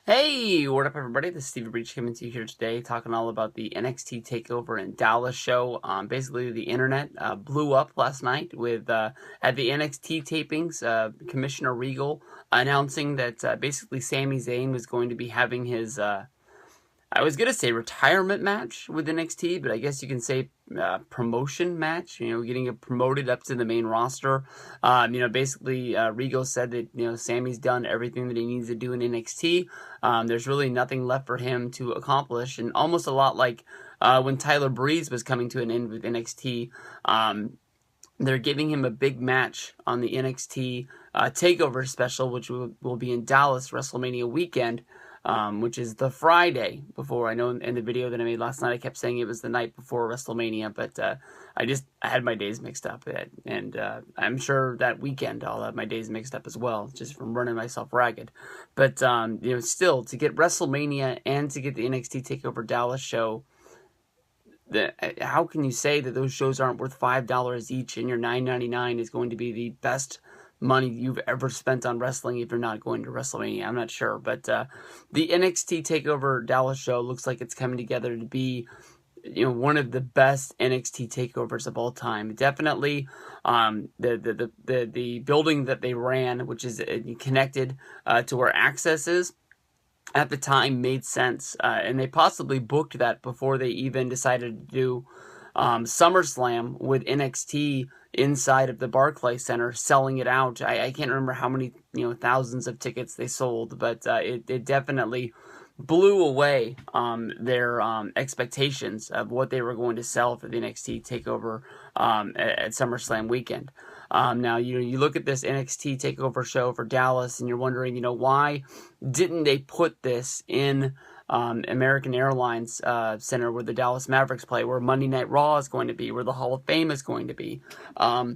Hey, what up, everybody? This is Stevie Breach coming to you here today, talking all about the NXT Takeover in Dallas show. Basically, the internet blew up last night with at the NXT tapings. Commissioner Regal announcing that basically Sami Zayn was going to be having his I was going to say retirement match with NXT, but I guess you can say promotion match, getting it promoted up to the main roster. Basically, Regal said that, Sammy's done everything that he needs to do in NXT. There's really nothing left for him to accomplish, and almost a lot like when Tyler Breeze was coming to an end with NXT. They're giving him a big match on the NXT Takeover special, which will be in Dallas WrestleMania weekend. Which is the Friday before. I know in the video that I made last night, I kept saying it was the night before WrestleMania, but I had my days mixed up, and I'm sure that weekend I'll have my days mixed up as well, just from running myself ragged. But still, to get WrestleMania and to get the NXT Takeover Dallas show, how can you say that those shows aren't worth $5 each, and your $9.99 is going to be the best money you've ever spent on wrestling if you're not going to WrestleMania? I'm not sure, but the NXT Takeover Dallas show looks like it's coming together to be, one of the best NXT takeovers of all time. Definitely, the building that they ran, which is connected to where Access is, at the time made sense, and they possibly booked that before they even decided to do SummerSlam with NXT inside of the Barclays Center, selling it out. I can't remember how many thousands of tickets they sold, but it definitely blew away their expectations of what they were going to sell for the NXT Takeover at SummerSlam weekend. Now, you look at this NXT Takeover show for Dallas, and you're wondering, why didn't they put this in American Airlines Center where the Dallas Mavericks play, where Monday Night Raw is going to be, where the Hall of Fame is going to be? I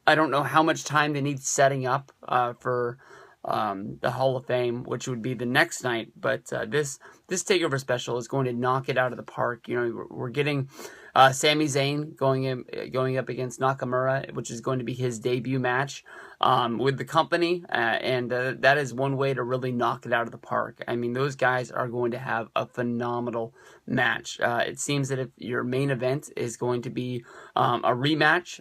don't know how much time they need setting up for the Hall of Fame, which would be the next night, but this Takeover special is going to knock it out of the park. We're getting Sami Zayn going up against Nakamura, which is going to be his debut match with the company, and that is one way to really knock it out of the park. I mean, those guys are going to have a phenomenal match. It seems that if your main event is going to be a rematch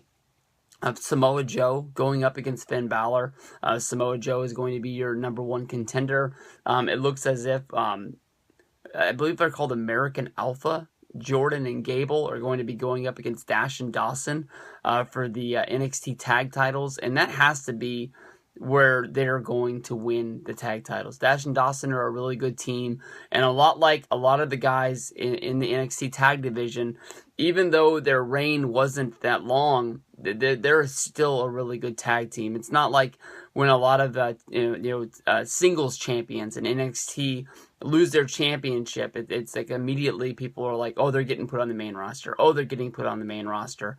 of Samoa Joe going up against Finn Balor, Samoa Joe is going to be your number one contender. It looks as if, I believe they're called American Alpha, Jordan and Gable are going to be going up against Dash and Dawson for the NXT tag titles, and that has to be where they're going to win the tag titles. Dash and Dawson are a really good team, and a lot like a lot of the guys in the NXT tag division, even though their reign wasn't that long, they're still a really good tag team. It's not like when a lot of singles champions in NXT lose their championship. It's like immediately people are like, oh, they're getting put on the main roster. Oh, they're getting put on the main roster.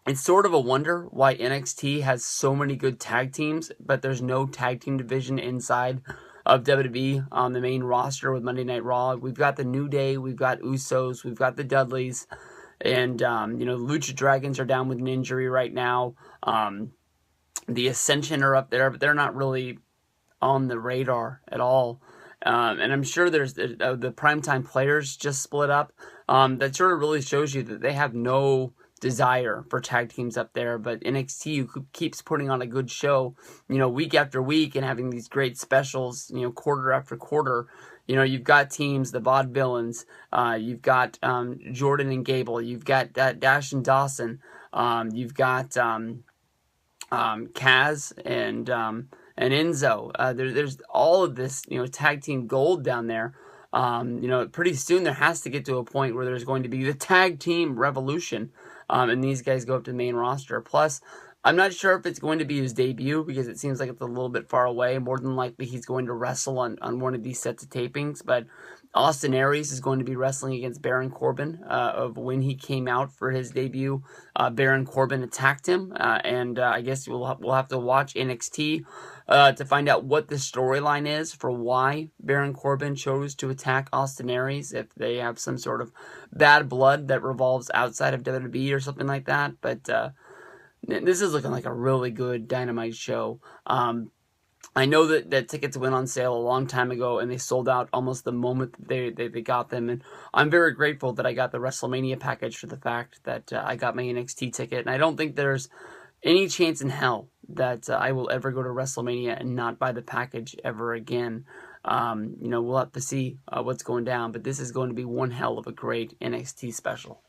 It's sort of a wonder why NXT has so many good tag teams, but there's no tag team division inside of WWE on the main roster with Monday Night Raw. We've got the New Day, we've got Usos, we've got the Dudleys, and Lucha Dragons are down with an injury right now. The Ascension are up there, but they're not really on the radar at all. And I'm sure there's the Primetime Players just split up. That sort of really shows you that they have no desire for tag teams up there, but NXT keeps putting on a good show, week after week, and having these great specials, quarter after quarter. You've got teams, the Vaudevillains, you've got Jordan and Gable, you've got Dash and Dawson, you've got Kaz and Enzo. There's all of this, tag team gold down there. Pretty soon there has to get to a point where there's going to be the tag team revolution, and these guys go up to the main roster. Plus, I'm not sure if it's going to be his debut because it seems like it's a little bit far away. More than likely, he's going to wrestle on one of these sets of tapings, but Austin Aries is going to be wrestling against Baron Corbin. Of when he came out for his debut, Baron Corbin attacked him, and I guess we'll have to watch NXT to find out what the storyline is for why Baron Corbin chose to attack Austin Aries, if they have some sort of bad blood that revolves outside of WWE or something like that. But this is looking like a really good Dynamite show. I know that tickets went on sale a long time ago, and they sold out almost the moment that they got them. And I'm very grateful that I got the WrestleMania package for the fact that I got my NXT ticket. And I don't think there's any chance in hell that I will ever go to WrestleMania and not buy the package ever again. We'll have to see what's going down, but this is going to be one hell of a great NXT special.